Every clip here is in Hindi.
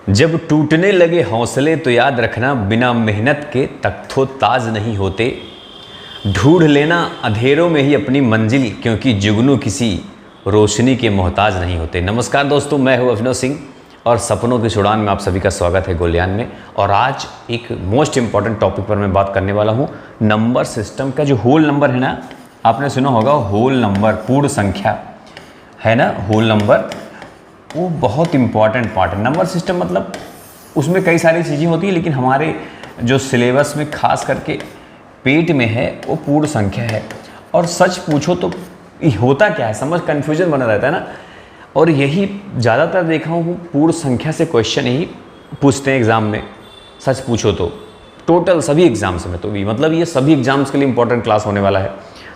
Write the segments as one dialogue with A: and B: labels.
A: जब टूटने लगे हौसले तो याद रखना, बिना मेहनत के तख्तो ताज नहीं होते। ढूंढ लेना अंधेरों में ही अपनी मंजिल, क्योंकि जुगनू किसी रोशनी के मोहताज नहीं होते। नमस्कार दोस्तों, मैं हूं अभिनव सिंह और सपनों की उड़ान में आप सभी का स्वागत है गोल्यान में। और आज एक मोस्ट इम्पॉर्टेंट टॉपिक पर मैं बात करने वाला हूं। नंबर सिस्टम का जो होल नंबर है ना, आपने सुना होगा होल नंबर, पूर्ण संख्या है ना, होल नंबर, वो बहुत इंपॉर्टेंट पार्ट है। नंबर सिस्टम मतलब उसमें कई सारी चीज़ें होती है, लेकिन हमारे जो सिलेबस में खास करके पेट में है वो पूर्ण संख्या है। और सच पूछो तो होता क्या है, समझ कन्फ्यूजन बना रहता है ना। और यही ज़्यादातर देखा हूँ, पूर्ण संख्या से क्वेश्चन यही पूछते हैं एग्ज़ाम में। सच पूछो तो टोटल सभी एग्जाम्स में, तो भी मतलब ये सभी एग्जाम्स के लिए इंपॉर्टेंट क्लास होने वाला है।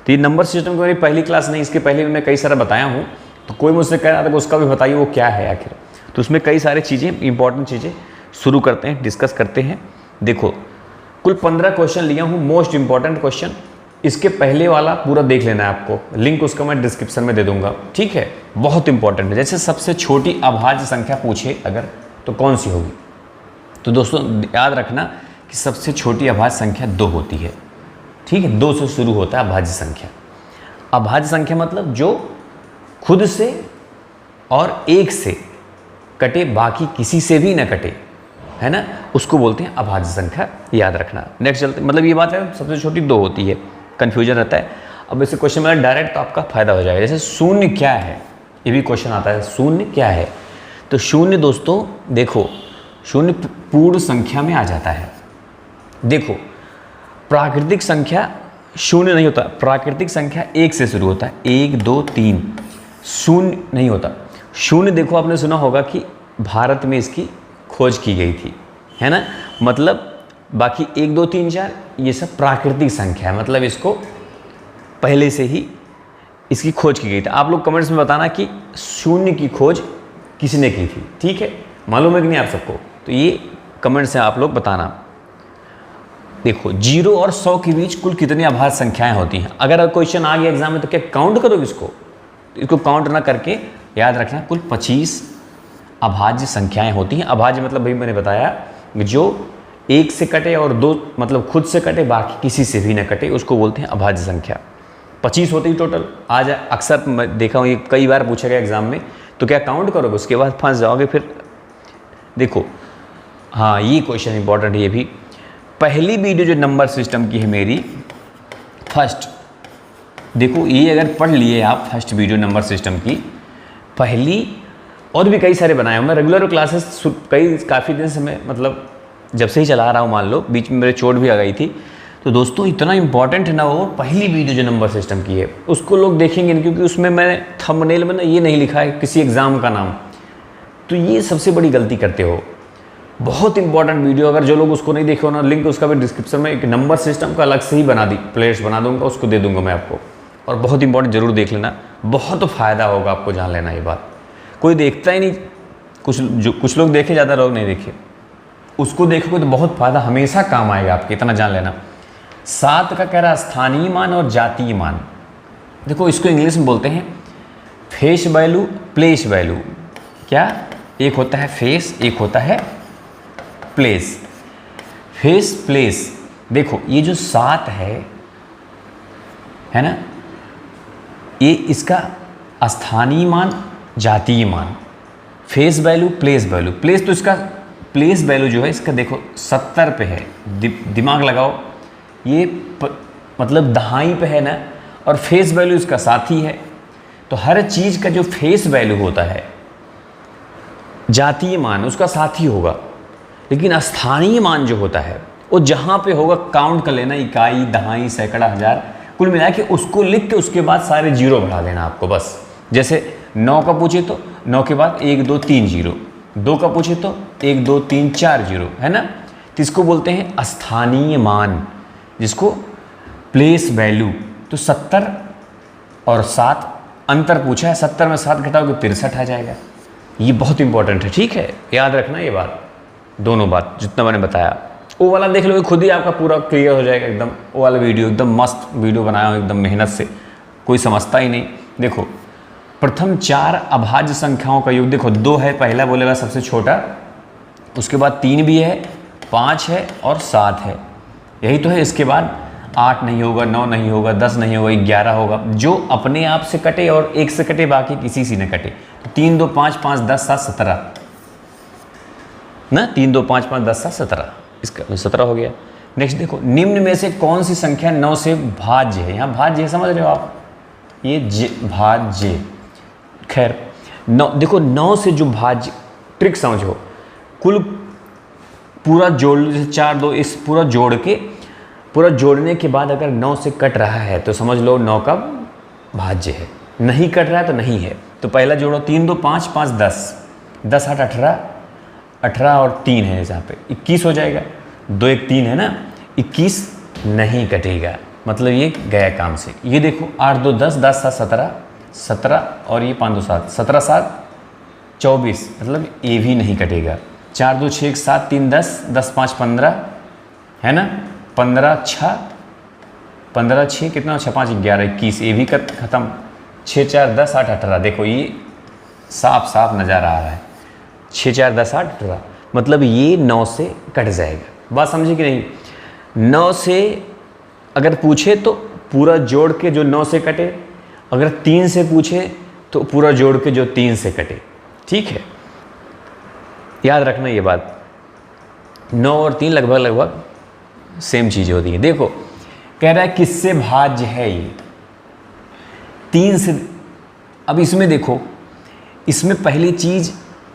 A: तो ये नंबर सिस्टम की मेरी पहली क्लास नहीं, इसके पहले भी मैं कई सारा बताया हूँ। तो कोई मुझसे कह रहा था कि उसका भी बताइए वो क्या है आखिर। तो उसमें कई सारी चीज़ें, इंपॉर्टेंट चीज़ें शुरू करते हैं, डिस्कस करते हैं। देखो, कुल 15 क्वेश्चन लिया हूँ, मोस्ट इंपॉर्टेंट क्वेश्चन। इसके पहले वाला पूरा देख लेना है आपको, लिंक उसका मैं डिस्क्रिप्शन में दे दूंगा, ठीक है। बहुत इंपॉर्टेंट है। जैसे सबसे छोटी अभाज्य संख्या पूछे अगर, तो कौन सी होगी? तो दोस्तों याद रखना कि सबसे छोटी अभाज्य संख्या 2 होती है, ठीक है। 2 से शुरू होता है अभाज्य संख्या। अभाज्य संख्या मतलब जो खुद से और 1 से कटे, बाकी किसी से भी न कटे, है ना, उसको बोलते हैं अभाज्य संख्या। याद रखना। नेक्स्ट चलते, मतलब ये बात है सबसे छोटी 2 होती है, कन्फ्यूजन रहता है। अब ऐसे क्वेश्चन में डायरेक्ट तो आपका फायदा हो जाएगा। जैसे शून्य क्या है, ये भी क्वेश्चन आता है, शून्य क्या है? तो शून्य दोस्तों देखो, शून्य पूर्ण संख्या में आ जाता है। देखो, प्राकृतिक संख्या शून्य नहीं होता, प्राकृतिक संख्या 1 से शुरू होता है, 1 2 3, शून्य नहीं होता। शून्य देखो, आपने सुना होगा कि भारत में इसकी खोज की गई थी, है ना। मतलब बाकी 1 2 3 4 ये सब प्राकृतिक संख्या है, मतलब इसको पहले से ही इसकी खोज की गई थी। आप लोग कमेंट्स में बताना कि शून्य की खोज किसने की थी, ठीक है। मालूम है कि नहीं आप सबको? तो ये कमेंट्स से आप लोग बताना। देखो, 0 और 100 के बीच कुल कितनी अभाज्य संख्याएं होती हैं? अगर क्वेश्चन आ गया एग्जाम में तो क्या काउंट करोगे इसको काउंट ना करके याद रखना कुल 25 अभाज्य संख्याएं होती हैं। अभाज्य मतलब भाई मैंने बताया जो 1 से कटे और 2 मतलब खुद से कटे, बाकी किसी से भी ना कटे, उसको बोलते हैं अभाज्य संख्या। 25 होती है टोटल। आज अक्सर मैं देखा हूँ, ये कई बार पूछा गया एग्जाम में, तो क्या काउंट करोगे? उसके बाद फंस जाओगे फिर। देखो, हाँ ये क्वेश्चन इंपॉर्टेंट है ये भी। पहली वीडियो जो नंबर सिस्टम की है मेरी, फर्स्ट, देखो ये अगर पढ़ लिए आप, फर्स्ट वीडियो नंबर सिस्टम की पहली, और भी कई सारे बनाए हूँ मैं। रेगुलर क्लासेस काफ़ी दिन से मैं मतलब जब से ही चला रहा हूँ, मान लो बीच में मेरे चोट भी आ गई थी। तो दोस्तों इतना इंपॉर्टेंट है ना वो पहली वीडियो जो नंबर सिस्टम की है, उसको लोग देखेंगे नहीं, क्योंकि उसमें मैंने थंबनेल में ना ये नहीं लिखा है किसी एग्ज़ाम का नाम। तो ये सबसे बड़ी गलती करते हो। बहुत इंपॉर्टेंट वीडियो, अगर जो लोग उसको नहीं देखे हो ना, लिंक उसका भी डिस्क्रिप्शन में, एक नंबर सिस्टम का अलग से ही प्लेलिस्ट बना दूंगा, उसको दे दूंगा मैं आपको। और बहुत इंपॉर्टेंट, जरूर देख लेना, बहुत फ़ायदा होगा आपको जान लेना। ये बात कोई देखता ही नहीं, कुछ लोग देखे, ज़्यादा लोग नहीं देखे। उसको देखोगे तो बहुत फ़ायदा, हमेशा काम आएगा आपके, इतना जान लेना। 7 का कह रहा स्थानीय मान और जातीय मान। देखो इसको इंग्लिश में बोलते हैं फेस वैल्यू, प्लेस वैल्यू। क्या? एक होता है फेस, एक होता है प्लेस। Face, place. देखो ये जो 7 है ना, ये इसका स्थानीय मान, जातीय मान, face value, place value. Place तो इसका प्लेस वैल्यू जो है इसका देखो 70 पे है, दिमाग लगाओ, ये मतलब दहाई पे है ना। और फेस वैल्यू इसका साथी है। तो हर चीज़ का जो फेस वैल्यू होता है, जातीय मान उसका साथी होगा, लेकिन स्थानीय मान जो होता है वो जहाँ पे होगा काउंट कर लेना, इकाई, दहाई, सैकड़ा, हजार, कुल मिला के उसको लिख के उसके बाद सारे जीरो बढ़ा देना आपको बस। जैसे 9 का पूछे तो 9 के बाद 1 2 3 जीरो, 2 का पूछे तो 1 2 3 4 जीरो, है ना। तो इसको बोलते हैं स्थानीय मान, जिसको प्लेस वैल्यू। तो 70 और 7 अंतर पूछा है, 70 में 7 घटाओगे 63 आ जाएगा। ये बहुत इंपॉर्टेंट है, ठीक है, याद रखना ये बात, दोनों बात जितना मैंने बताया। वो वाला देख लो, खुद ही आपका पूरा क्लियर हो जाएगा एकदम। वो वाला वीडियो एकदम मस्त वीडियो बनाया हूँ, एकदम मेहनत से, कोई समझता ही नहीं। देखो, प्रथम 4 अभाज्य संख्याओं का योग, देखो 2 है, पहला बोलेगा सबसे छोटा, उसके बाद 3 भी है, 5 है और 7 है, यही तो है। इसके बाद 8 नहीं होगा, 9 नहीं होगा, 10 नहीं होगा, 11 होगा, जो अपने आप से कटे और 1 से कटे, बाकी किसी से न कटे। तो 3 2 5 5 10 7 17 ना, 3 2 5 5 10 7 17, इसका 17 हो गया। नेक्स्ट देखो, निम्न में से कौन सी संख्या 9 से भाज्य है? यहाँ भाज्य है, समझ रहे हो आप, ये भाज्य। खैर 9, देखो 9 से जो भाज्य, ट्रिक समझो, कुल पूरा जोड़, जैसे 4 2 इस पूरा जोड़ के, पूरा जोड़ने के बाद अगर 9 से कट रहा है तो समझ लो 9 का भाज्य है। नहीं कट रहा है तो नहीं है। तो पहला जोड़ो, 3 2 5 5 10, 10 8 18, 18 और 3 है यहाँ पे 21 हो जाएगा। 2 1 3 है ना, 21 नहीं कटेगा, मतलब ये गया काम से। ये देखो 8 2 10, 10 7 17, 17 और ये 5 2 7, 17 7 24, मतलब ये भी नहीं कटेगा। 4 2 6 7 3 10, 10 5 15 है ना, 15 6 15 6 कितना, 6 5 11 21, ये भी खत्म। 6 4 10 8 18, देखो ये साफ साफ नज़र आ रहा है, 6 4 10 8 18, मतलब ये 9 से कट जाएगा। बात समझे कि नहीं? 9 से अगर पूछे तो पूरा जोड़ के जो 9 से कटे, अगर 3 से पूछे तो पूरा जोड़ के जो 3 से कटे। ठीक है, याद रखना ये बात। 9 और 3 लगभग लगभग सेम चीज़ होती है। देखो कह रहा है किससे भाज्य है ये, 3 से। अब इसमें देखो, इसमें पहली चीज़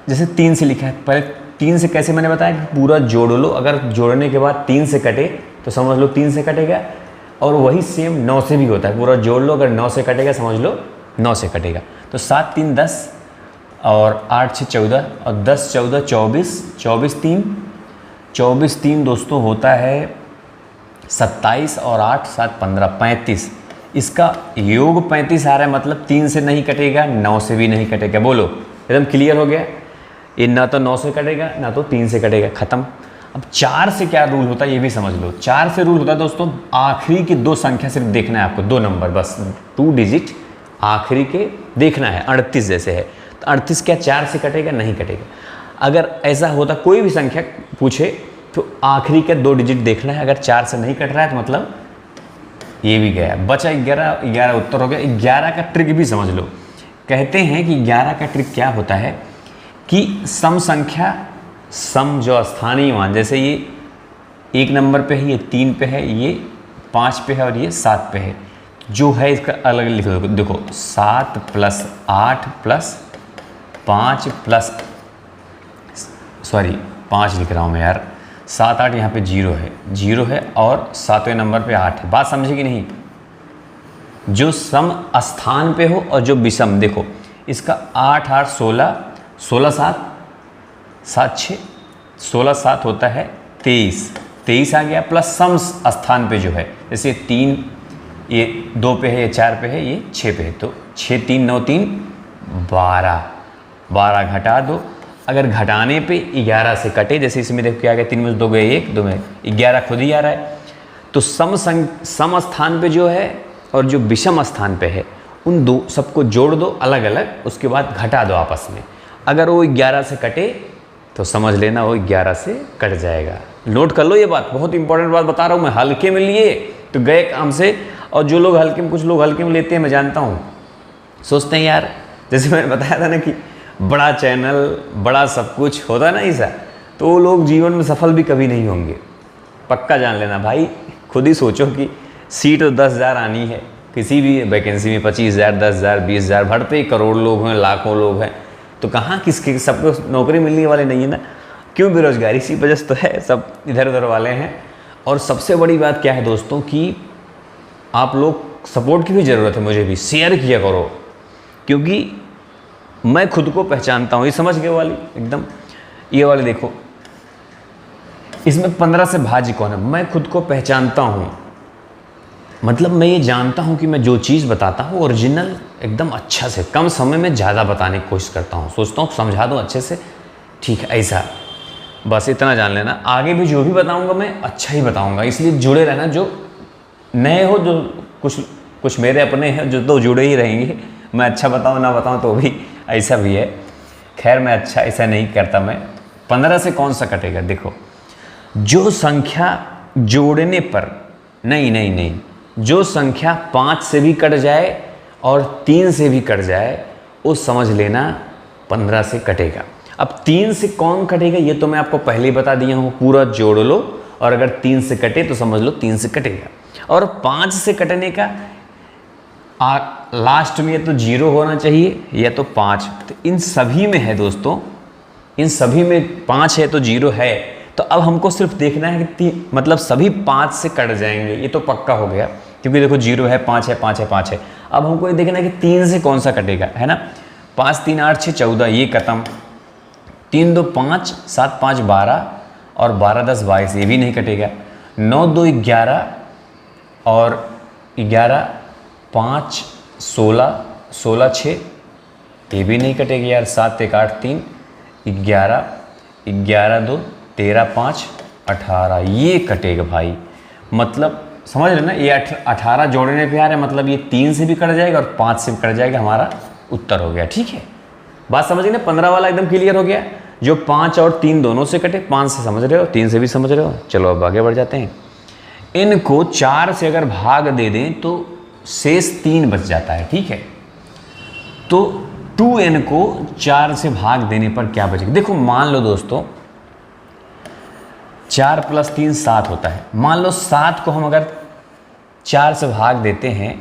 A: जैसे 3 से लिखा है, पहले 3 से कैसे मैंने बताया कि पूरा जोड़ लो, अगर जोड़ने के बाद 3 से कटे तो समझ लो 3 से कटेगा। और वही सेम 9 से भी होता है, पूरा जोड़ लो, अगर 9 से कटेगा समझ लो 9 से कटेगा। तो 7 3 10 और 8 6 14 और 10 14 24, 24 3 दोस्तों होता है 27 और 8 7 15 35। इसका योग 35 आ रहा है, मतलब 3 से नहीं कटेगा, 9 से भी नहीं कटेगा। बोलो, एकदम क्लियर हो गया। ये ना तो 9 से कटेगा ना तो 3 से कटेगा, ख़त्म। अब 4 से क्या रूल होता है ये भी समझ लो। 4 से रूल होता है दोस्तों, आखिरी की 2 संख्या सिर्फ देखना है आपको, 2 नंबर बस, 2 डिजिट आखिरी के देखना है। 38 जैसे है तो 38 क्या 4 से कटेगा? नहीं कटेगा। अगर ऐसा होता कोई भी संख्या पूछे तो आखिरी के 2 डिजिट देखना है, अगर 4 से नहीं कट रहा है तो मतलब ये भी गया। बचा 11 उत्तर हो गया। 11 का ट्रिक भी समझ लो। कहते हैं कि 11 का ट्रिक क्या होता है कि सम संख्या, सम जो स्थानीय मान, जैसे ये 1 नंबर पे है, ये 3 पे है, ये 5 पे है और ये 7 पे है, जो है इसका अलग लिख दो। देखो 7 + 8 + 5 प्लस, सॉरी 5 लिख रहा हूँ मैं यार, 7 8 यहाँ पे 0 है और 7वें नंबर पे 8 है। बात समझे कि नहीं? जो सम स्थान पे हो और जो विषम, देखो इसका 8 8 16, 16 7 7 6, 16 7 होता है 23 आ गया, प्लस सम स्थान पे जो है, जैसे 3 ये 2 पे है, ये 4 पे है, ये 6 पे है, तो 6 3 9 3 12 घटा दो। अगर घटाने पे 11 से कटे, जैसे इसमें देखो क्या गया, 3 में 2 गए 1, 2 में 11 खुद ही आ रहा है। तो सम स्थान पे जो है और जो विषम स्थान पे है, उन दो सबको जोड़ दो अलग अलग, उसके बाद घटा दो आपस में। अगर वो 11 से कटे तो समझ लेना वो 11 से कट जाएगा। नोट कर लो ये बात, बहुत इंपॉर्टेंट बात बता रहा हूँ मैं। हल्के में लिए तो गए काम से, और जो लोग हल्के में, कुछ लोग हल्के में लेते हैं, मैं जानता हूँ, सोचते हैं यार, जैसे मैंने बताया था ना कि बड़ा चैनल, बड़ा सब कुछ होता है ना ऐसा, तो वो लोग जीवन में सफल भी कभी नहीं होंगे, पक्का जान लेना भाई। खुद ही सोचो कि सीट तो 10,000 आनी है, किसी भी वैकेंसी में 25,000 10,000 20,000 भरते ही करोड़ लोग हैं, लाखों लोग हैं, तो कहाँ किसके, सबको नौकरी मिलने वाली नहीं है ना। क्यों? बेरोजगारी सी वजह से तो है, सब इधर उधर वाले हैं। और सबसे बड़ी बात क्या है दोस्तों कि आप लोग सपोर्ट की भी ज़रूरत है, मुझे भी शेयर किया करो, क्योंकि मैं खुद को पहचानता हूँ। ये समझ गए वाली एकदम, ये वाले देखो, इसमें 15 से भाज्य कौन है, मैं खुद को पहचानता हूँ। मतलब मैं ये जानता हूँ कि मैं जो चीज़ बताता हूँ ओरिजिनल एकदम अच्छा से, कम समय में ज़्यादा बताने की कोशिश करता हूँ। सोचता हूँ समझा दो अच्छे से, ठीक है ऐसा, बस इतना जान लेना। आगे भी जो भी बताऊँगा मैं अच्छा ही बताऊँगा, इसलिए जुड़े रहना। जो नए हो, जो कुछ मेरे अपने हैं जो तो जुड़े ही रहेंगे, मैं अच्छा बताऊँ ना बताऊँ तो भी ऐसा भी है। खैर मैं अच्छा ऐसा नहीं करता मैं, 15 से कौन सा कटेगा? देखो, जो संख्या जोड़ने पर नहीं, जो संख्या 5 से भी कट जाए और 3 से भी कट जाए वो समझ लेना 15 से कटेगा। अब 3 से कौन कटेगा ये तो मैं आपको पहले ही बता दिया हूँ, पूरा जोड़ लो और अगर 3 से कटे तो समझ लो 3 से कटेगा। और 5 से कटने का लास्ट में या तो 0 होना चाहिए या तो 5, तो इन सभी में है दोस्तों, इन सभी में 5 है तो 0 है। तो अब हमको सिर्फ देखना है कि मतलब सभी 5 से कट जाएंगे, ये तो पक्का हो गया क्योंकि देखो 0 है, 5 है, 5 है, 5 है। अब हमको ये देखना है कि 3 से कौन सा कटेगा, है ना। 5 3 8 6 14, ये खत्म। 3 2 5, 7 5 12 और 12 10 22, ये भी नहीं कटेगा। 9 2 11 और 11 5 16 16 6, ये भी नहीं कटेगा यार। 7 1 8 3 11 11 2 13 5 18, ये कटेगा भाई। मतलब समझ रहे ना, ये 18 जोड़ने पे आ रहा है, मतलब ये 3 से भी कट जाएगा और 5 से भी कट जाएगा, हमारा उत्तर हो गया। ठीक है, बात समझ गए ना। 15 वाला एकदम क्लियर हो गया, जो 5 और 3 दोनों से कटे। 5 से समझ रहे हो, 3 से भी समझ रहे हो। चलो अब आगे बढ़ जाते हैं। इनको 4 से अगर भाग दे दें तो शेष 3 बच जाता है। ठीक है, तो 2n को 4 से भाग देने पर क्या बचेगा? देखो मान लो दोस्तों 4 + 3 7 होता है। मान लो 7 को हम अगर 4 से भाग देते हैं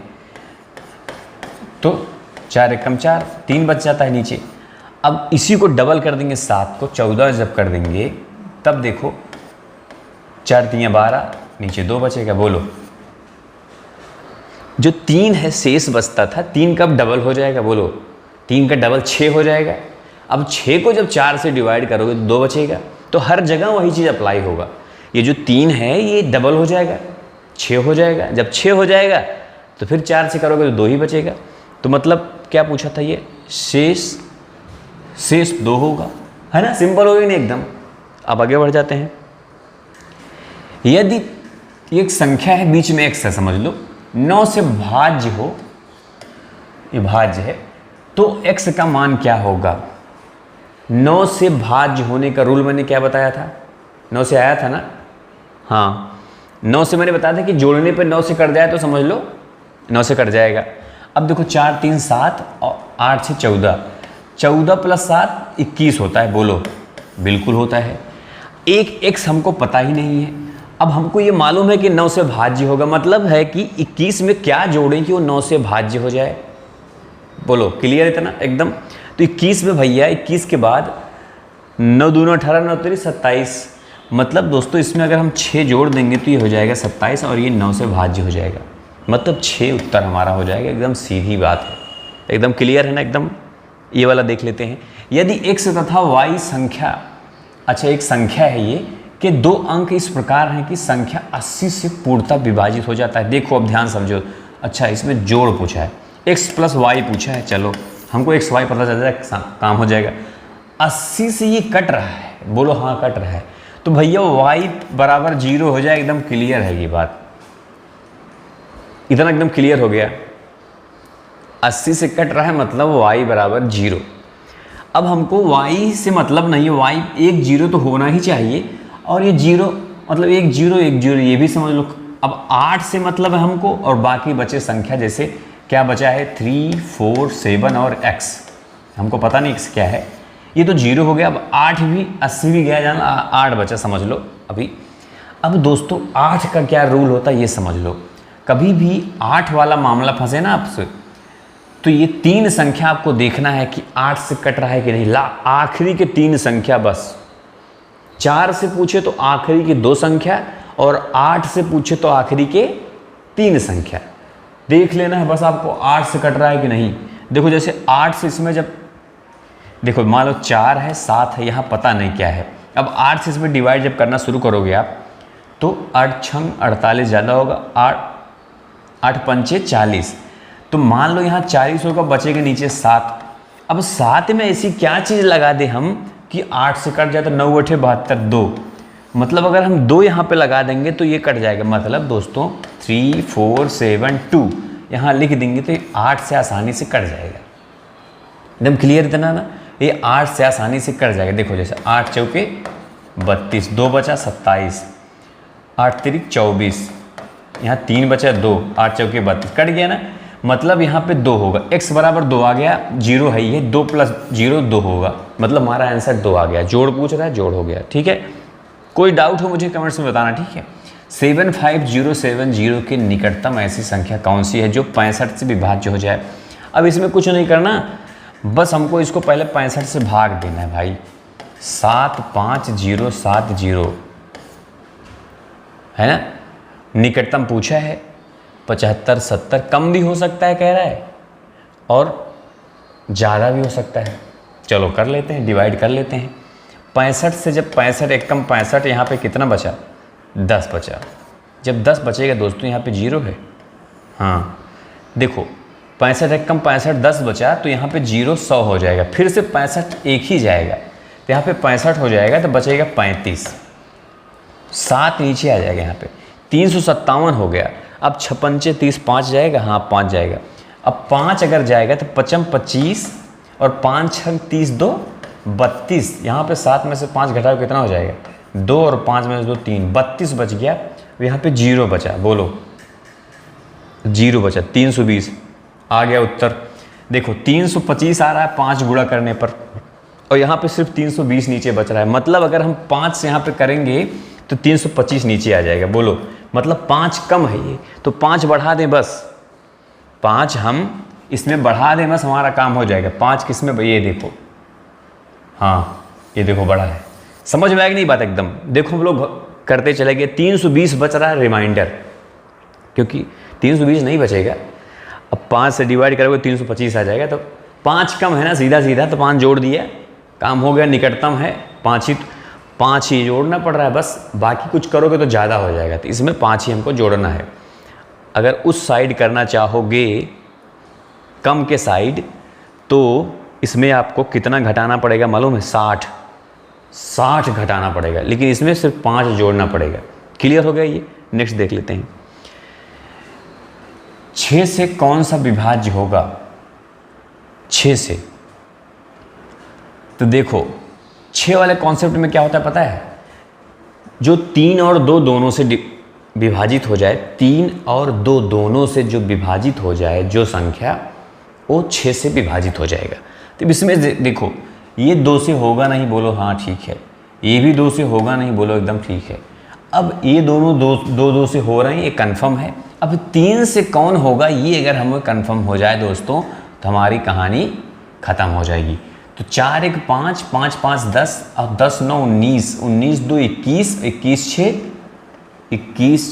A: तो 4 एकम 4, 3 बच जाता है नीचे। अब इसी को डबल कर देंगे, 7 को 14 जब कर देंगे तब देखो 4 3 12, नीचे 2 बचेगा। बोलो, जो 3 है शेष बचता था, 3 कब डबल हो जाएगा? बोलो, 3 का डबल 6 हो जाएगा। अब 6 को जब 4 से डिवाइड करोगे तो 2 बचेगा। तो हर जगह वही चीज़ अप्लाई होगा। ये जो 3 है ये डबल हो जाएगा, 6 हो जाएगा। जब 6 हो जाएगा तो फिर 4 से करोगे तो 2 ही बचेगा। तो मतलब क्या पूछा था ये? शेष 2 होगा, है ना। सिंपल हो गई नहीं एकदम। अब आगे बढ़ जाते हैं। यदि एक संख्या है, बीच में x है, समझ लो 9 से भाज्य हो, ये भाज्य है, तो x का मान क्या होगा? 9 से भाज्य होने का रूल मैंने क्या बताया था? 9 से आया था ना। हाँ, 9 से मैंने बताया था कि जोड़ने पे 9 से कट जाए तो समझ लो 9 से कट जाएगा। अब देखो 4 3 7 और 8 6 14, 14 + 7 21 होता है। बोलो, बिल्कुल होता है। एक x हमको पता ही नहीं है। अब हमको ये मालूम है कि 9 से भाज्य होगा, मतलब है कि 21 में क्या जोड़ें कि वो 9 से भाज्य हो जाए। बोलो, क्लियर इतना एकदम। तो 21 में भैया 21 के बाद 9 दूना 18, 9 3 27, मतलब दोस्तों इसमें अगर हम 6 जोड़ देंगे तो ये हो जाएगा 27 और ये 9 से भाज्य हो जाएगा, मतलब 6 उत्तर हमारा हो जाएगा। एकदम सीधी बात है, एकदम क्लियर है ना एकदम। ये वाला देख लेते हैं। यदि x तथा y संख्या, अच्छा एक संख्या है ये, कि 2 अंक इस प्रकार हैं कि संख्या 80 से पूर्णतः विभाजित हो जाता है। देखो अब ध्यान समझो। अच्छा, इसमें जोड़ पूछा है, x + y पूछा है। चलो हमको x y पता चल जाएगा, काम हो जाएगा। 80 से ये कट रहा है, बोलो हाँ कट रहा है, तो भैया y = 0 हो जाए। एकदम क्लियर है ये बात, इतना एकदम क्लियर हो गया। 80 से कट रहा है मतलब y = 0। अब हमको y से मतलब नहीं है, y 1 0 तो होना ही चाहिए, और ये 0 मतलब 1 0 1 0 ये भी समझ लो। अब 8 से मतलब है हमको, और बाकी बचे संख्या, जैसे क्या बचा है 3 4 7 और x, हमको पता नहीं x क्या है, ये तो 0 हो गया। अब 8 भी 80 भी गया जाना, 8 बचा समझ लो अभी। अब दोस्तों 8 का क्या रूल होता है ये समझ लो। कभी भी 8 वाला मामला फंसे ना आपसे, तो ये 3 संख्या आपको देखना है कि 8 से कट रहा है कि नहीं। आखिरी के 3 संख्या बस। 4 से पूछे तो आखिरी की 2 संख्या, और 8 से पूछे तो आखिरी के 3 संख्या देख लेना है बस आपको, 8 से कट रहा है कि नहीं। देखो जैसे 8 से इसमें जब देखो मान लो 4 है 7 है, यहाँ पता नहीं क्या है। अब 8 से इसमें डिवाइड जब करना शुरू करोगे आप तो 8 छंग 48 ज़्यादा होगा, 8 पंचे 40, तो मान लो यहाँ 40 होगा, बचेगा नीचे 7। अब 7 में ऐसी क्या चीज़ लगा दे हम कि 8 से कट जाए तो 9 8 72, 2, मतलब अगर हम 2 यहाँ पे लगा देंगे तो ये कट जाएगा। मतलब दोस्तों 3 4 7 2 यहाँ लिख देंगे तो 8 से आसानी से कट जाएगा। एकदम क्लियर इतना ना। ये 8 से आसानी से कट जाएगा। देखो जैसे 8 चौके 32, 2 बचा 27, 8 तिरिक 24, यहाँ 3 बचा 2, 8 चौके 32, कट गया ना। मतलब यहाँ पे 2 होगा, x बराबर 2 आ गया, 0 है ये, 2 + 0 2 होगा, मतलब हमारा आंसर 2 आ गया। जोड़ पूछ रहा है, जोड़ हो गया, ठीक है। कोई डाउट हो मुझे कमेंट्स में बताना, ठीक है। 75070 के निकटतम ऐसी संख्या कौन सी है जो 65 से विभाज्य हो जाए। अब इसमें कुछ नहीं करना, बस हमको इसको पहले 65 से भाग देना है भाई। 75070 है ना, निकटतम पूछा है। 75 70 कम भी हो सकता है कह रहा है, और ज़्यादा भी हो सकता है। चलो कर लेते हैं, डिवाइड कर लेते हैं। 65 से जब 65 एक कम 65, यहाँ पे कितना बचा, 10 बचा। जब 10 बचेगा दोस्तों यहाँ पे 0 है। हाँ देखो 65 एक कम 65, 10 बचा तो यहाँ पे 0 100 हो जाएगा, फिर से 65 एक ही जाएगा तो यहाँ पे 65 हो जाएगा, तो बचेगा 35, 7 नीचे आ जाएगा। यहाँ पे 357 हो गया। अब 56 30 5 जाएगा, हाँ 5 जाएगा। अब 5 अगर जाएगा तो 55 25 और 5 6 30 2 32। यहाँ पे 7 में से 5 घटाओ कितना हो जाएगा, 2 और 5 में से 2 3, 32 बच गया। यहाँ पे 0 बचा, बोलो 0 बचा। 320 आ गया उत्तर। देखो 325 आ रहा है 5 गुणा करने पर, और यहाँ पे सिर्फ 320 नीचे बच रहा है। मतलब अगर हम 5 से यहाँ पे करेंगे तो 325 नीचे आ जाएगा। बोलो मतलब 5 कम है ये, तो 5 बढ़ा दें बस, 5 हम इसमें बढ़ा दें बस, हमारा काम हो जाएगा। 5 किस में, ये देखो, हाँ ये देखो बड़ा है। समझ में आएगी नहीं बात एकदम। देखो हम लोग करते चले गए। 320 बच रहा है रिमाइंडर, क्योंकि 320 नहीं बचेगा। अब 5 से डिवाइड करोगे 325 आ जाएगा, तो 5 कम है ना, सीधा सीधा तो 5 जोड़ दिया, काम हो गया। निकटतम है 5 ही जोड़ना पड़ रहा है बस, बाकी कुछ करोगे तो ज़्यादा हो जाएगा। तो इसमें 5 ही हमको जोड़ना है। अगर उस साइड करना चाहोगे कम के साइड, तो इसमें आपको कितना घटाना पड़ेगा मालूम है, 60 घटाना पड़ेगा, लेकिन इसमें सिर्फ 5 जोड़ना पड़ेगा। क्लियर हो गया ये। नेक्स्ट देख लेते हैं। 6 से कौन सा विभाज्य होगा, 6 से। तो देखो 6 वाले कॉन्सेप्ट में क्या होता है पता है, जो 3 और 2 दोनों से विभाजित हो जाए, 3 और 2 दोनों से जो विभाजित हो जाए जो संख्या, वो 6 से विभाजित हो जाएगा। तो इसमें देखो ये 2 से होगा नहीं, बोलो हाँ ठीक है। ये भी 2 से होगा नहीं, बोलो एकदम ठीक है। अब ये दोनों 2 से हो रहे हैं, ये कन्फर्म है। अब 3 से कौन होगा, ये अगर हमें कन्फर्म हो जाए दोस्तों, तो हमारी कहानी ख़त्म हो जाएगी। तो 4 1 5, 5 5 10, और 10 9 19, 19 2 21, 21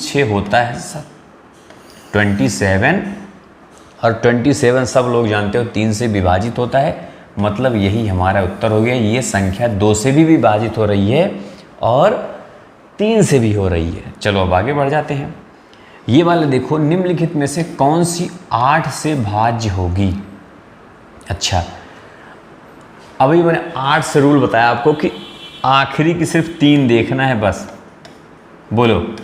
A: 6 होता है 27, और 27 सब लोग जानते हो 3 से विभाजित होता है। मतलब यही हमारा उत्तर हो गया। ये संख्या 2 से भी विभाजित हो रही है और 3 से भी हो रही है। चलो अब आगे बढ़ जाते हैं। ये वाले देखो, निम्नलिखित में से कौन सी 8 से भाज्य होगी। अच्छा, अभी मैंने 8 से रूल बताया आपको कि आखिरी की सिर्फ 3 देखना है बस। बोलो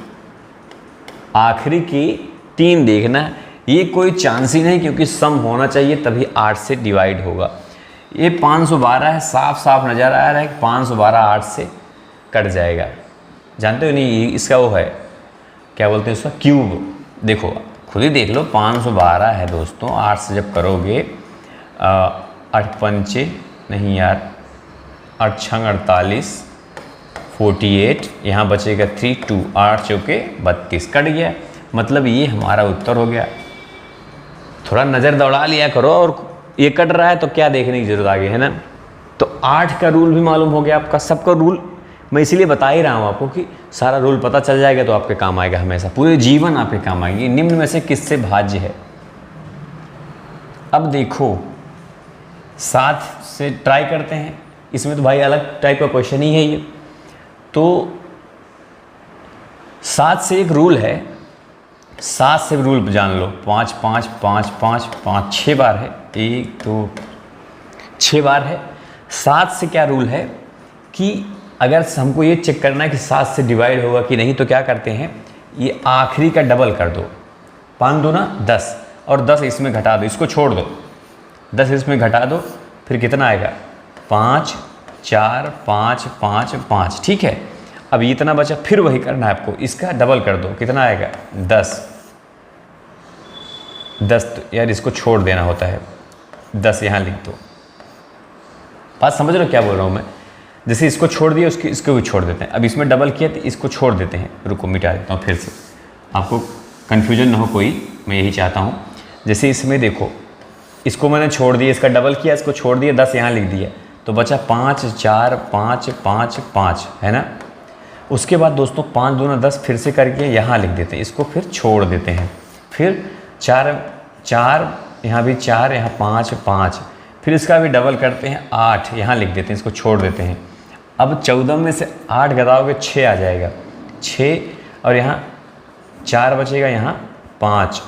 A: आखिरी की 3 देखना है, ये कोई चांस ही नहीं, क्योंकि सम होना चाहिए तभी 8 से डिवाइड होगा। ये 512 है, साफ साफ नज़र आ रहा है कि 512 8 से कट जाएगा। जानते हो नहीं, इसका वो है क्या बोलते हैं उसका, क्यूब। देखो खुद ही देख लो, 512 है दोस्तों, 8 से जब करोगे 8 पंचे नहीं यार, 8 छंग 48, 48, यहाँ बचेगा 3 2, 8 चौके 32, कट गया। मतलब ये हमारा उत्तर हो गया। थोड़ा नज़र दौड़ा लिया करो, और ये कट रहा है तो क्या देखने की जरूरत आ गई है ना। तो 8 का रूल भी मालूम हो गया आपका। सबका रूल मैं इसीलिए बता ही रहा हूँ आपको कि सारा रूल पता चल जाएगा तो आपके काम आएगा, हमेशा पूरे जीवन आपके काम आएगी। निम्न में से किससे भाज्य है। अब देखो 7 से ट्राई करते हैं। इसमें तो भाई अलग टाइप का क्वेश्चन ही है ये। तो 7 से एक रूल है, 7 से रूल जान लो। 5 5 5 5 5 6 बार है, 1 2 6 बार है। 7 से क्या रूल है कि अगर हमको ये चेक करना है कि 7 से डिवाइड होगा कि नहीं, तो क्या करते हैं, ये आखिरी का डबल कर दो। 5 2 10, और 10 इसमें घटा दो, इसको छोड़ दो, 10 इसमें घटा दो, फिर कितना आएगा 5 4 5 5 5, ठीक है। अब इतना बचा, फिर वही करना है आपको, इसका डबल कर दो, कितना आएगा 10। तो यार इसको छोड़ देना होता है, 10 यहाँ लिख दो। बात समझ रहे हो क्या बोल रहा हूँ मैं? जैसे इसको छोड़ दिया, इसको भी छोड़ देते हैं। अब इसमें डबल किया तो इसको छोड़ देते हैं। रुको मिटा देता हूँ फिर से, आपको कन्फ्यूजन ना हो कोई, मैं यही चाहता हूँ। जैसे इसमें देखो, इसको मैंने छोड़ दिया, इसका डबल किया, इसको छोड़ दिया, 10 यहाँ लिख दिया, तो बचा 5 4 5 5 5, है ना। उसके बाद दोस्तों 5 दूना 10 फिर से करके यहाँ लिख देते हैं, इसको फिर छोड़ देते हैं। फिर 4 4, यहाँ भी 4, यहाँ 5 5, फिर इसका भी डबल करते हैं, 8 यहाँ लिख देते हैं, इसको छोड़ देते हैं। अब 14 में से 8 घटाओगे 6 आ जाएगा, 6, और यहाँ 4 बचेगा, यहाँ 5।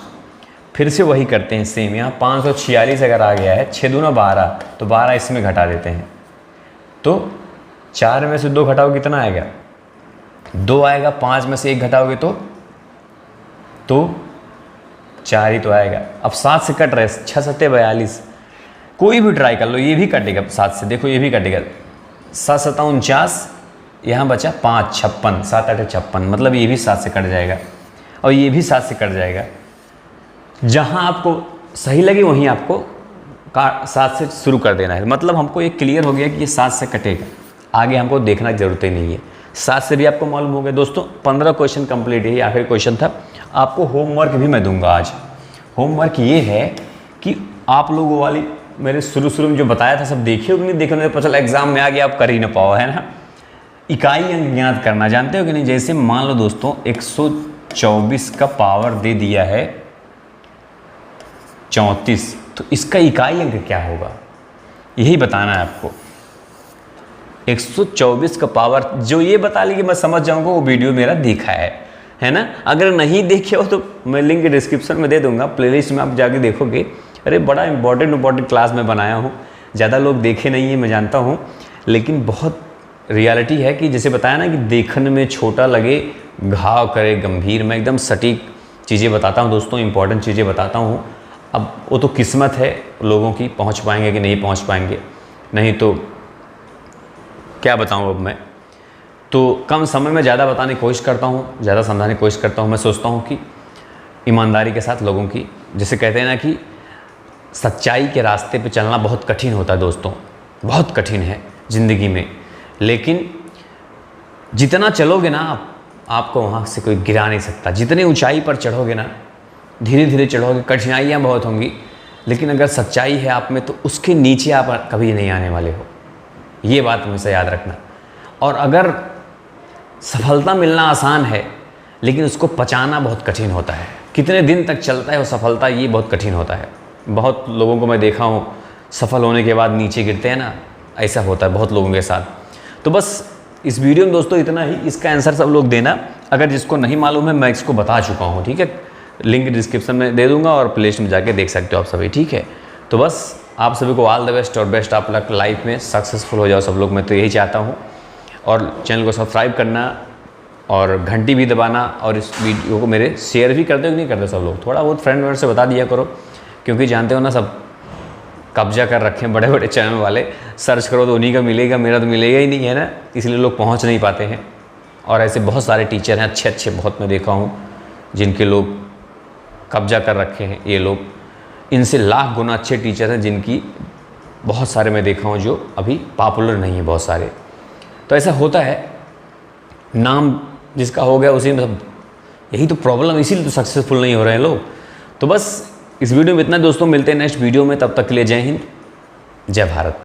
A: फिर से वही करते हैं सेम, यहाँ 546 अगर आ गया है, 6 दूना 12, तो 12 इसमें घटा देते हैं। तो 4 में से 2 घटाओगे कितना आएगा, 2 आएगा। 5 में से 1 घटाओगे तो 4 ही तो आएगा। अब 7 से कट रहे, 6 7 42, कोई भी ट्राई कर लो, ये भी कटेगा 7 से, देखो ये भी कटेगा। 7 7 49, यहाँ बचा 5 56, 7 8 56, मतलब ये भी 7 से कट जाएगा और ये भी 7 से कट जाएगा। जहाँ आपको सही लगे वहीं आपको 7 से शुरू कर देना है। मतलब हमको ये क्लियर हो गया कि ये 7 से कटेगा, आगे हमको देखना की ज़रूरत ही नहीं है। 7 से भी आपको मालूम हो गया। दोस्तों 15 क्वेश्चन कंप्लीट है, आखिरी क्वेश्चन था। आपको होमवर्क भी मैं दूंगा आज। होमवर्क ये है कि आप लोगों वाली मेरे शुरू में जो बताया था सब देखिए कि नहीं देखिए, मुझे पता चला एग्जाम में आ गया आप कर ही ना पाओ, है ना। इकाई अंक ज्ञात करना जानते हो कि नहीं? जैसे मान लो दोस्तों 124 का पावर दे दिया है 34, तो इसका इकाई अंक क्या होगा यही बताना है आपको। 124 का पावर जो ये बता ली कि मैं समझ जाऊंगा, वो वीडियो मेरा देखा है ना। अगर नहीं देखे हो तो मैं लिंक डिस्क्रिप्शन में दे दूंगा, प्लेलिस्ट में आप जाके देखोगे। अरे बड़ा इंपॉर्टेंट क्लास में बनाया हूँ, ज़्यादा लोग देखे नहीं है मैं जानता हूँ, लेकिन बहुत रियलिटी है कि जैसे बताया ना कि देखने में छोटा लगे घाव करे गंभीर। मैं एकदम सटीक चीज़ें बताता हूँ दोस्तों, इंपॉर्टेंट चीज़ें बताता हूँ। अब वो तो किस्मत है लोगों की, पहुँच पाएंगे कि नहीं पहुँच पाएंगे, नहीं तो क्या बताऊँ अब मैं। तो कम समय में ज़्यादा बताने की कोशिश करता हूँ, ज़्यादा समझाने की कोशिश करता हूँ। मैं सोचता हूँ कि ईमानदारी के साथ लोगों की, जैसे कहते हैं ना कि सच्चाई के रास्ते पे चलना बहुत कठिन होता है दोस्तों, बहुत कठिन है ज़िंदगी में। लेकिन जितना चलोगे ना आपको वहाँ से कोई गिरा नहीं सकता। जितनी ऊंचाई पर चढ़ोगे ना, धीरे धीरे चढ़ोगे, कठिनाइयाँ बहुत होंगी, लेकिन अगर सच्चाई है आप में तो उसके नीचे आप कभी नहीं आने वाले हो। ये बात हमेशा याद रखना। और अगर सफलता मिलना आसान है, लेकिन उसको पचाना बहुत कठिन होता है। कितने दिन तक चलता है वो सफलता, ये बहुत कठिन होता है। बहुत लोगों को मैं देखा हूँ सफल होने के बाद नीचे गिरते हैं ना, ऐसा होता है बहुत लोगों के साथ। तो बस इस वीडियो में दोस्तों इतना ही, इसका आंसर सब लोग देना। अगर जिसको नहीं मालूम है मैं इसको बता चुका हूँ, ठीक है। लिंक डिस्क्रिप्शन में दे दूंगा और प्लेलिस्ट में जाके देख सकते हो आप सभी, ठीक है। तो बस आप सभी को ऑल द बेस्ट और बेस्ट आप लक, लाइफ में सक्सेसफुल हो जाओ सब लोग, मैं तो यही चाहता हूँ। और चैनल को सब्सक्राइब करना और घंटी भी दबाना, और इस वीडियो को मेरे शेयर भी करते हो कि नहीं करते सब लोग, थोड़ा बहुत फ्रेंड से बता दिया करो, क्योंकि जानते हो ना सब कब्जा कर रखे हैं बड़े बड़े चैनल वाले। सर्च करो तो उन्हीं का मिलेगा, मेरा तो मिलेगा ही नहीं, है ना। इसलिए लोग पहुंच नहीं पाते हैं। और ऐसे बहुत सारे टीचर हैं अच्छे अच्छे, बहुत मैं देखा हूं जिनके लोग कब्जा कर रखे हैं। ये लोग इनसे लाख गुना अच्छे टीचर हैं, जिनकी बहुत सारे मैं देखा हूँ जो अभी पॉपुलर नहीं है बहुत सारे। तो ऐसा होता है, नाम जिसका हो गया उसी में सब, यही तो प्रॉब्लम, इसीलिए तो सक्सेसफुल नहीं हो रहे हैं लोग। तो बस इस वीडियो में इतना दोस्तों, मिलते हैं नेक्स्ट वीडियो में, तब तक के लिए जय हिंद, जय भारत।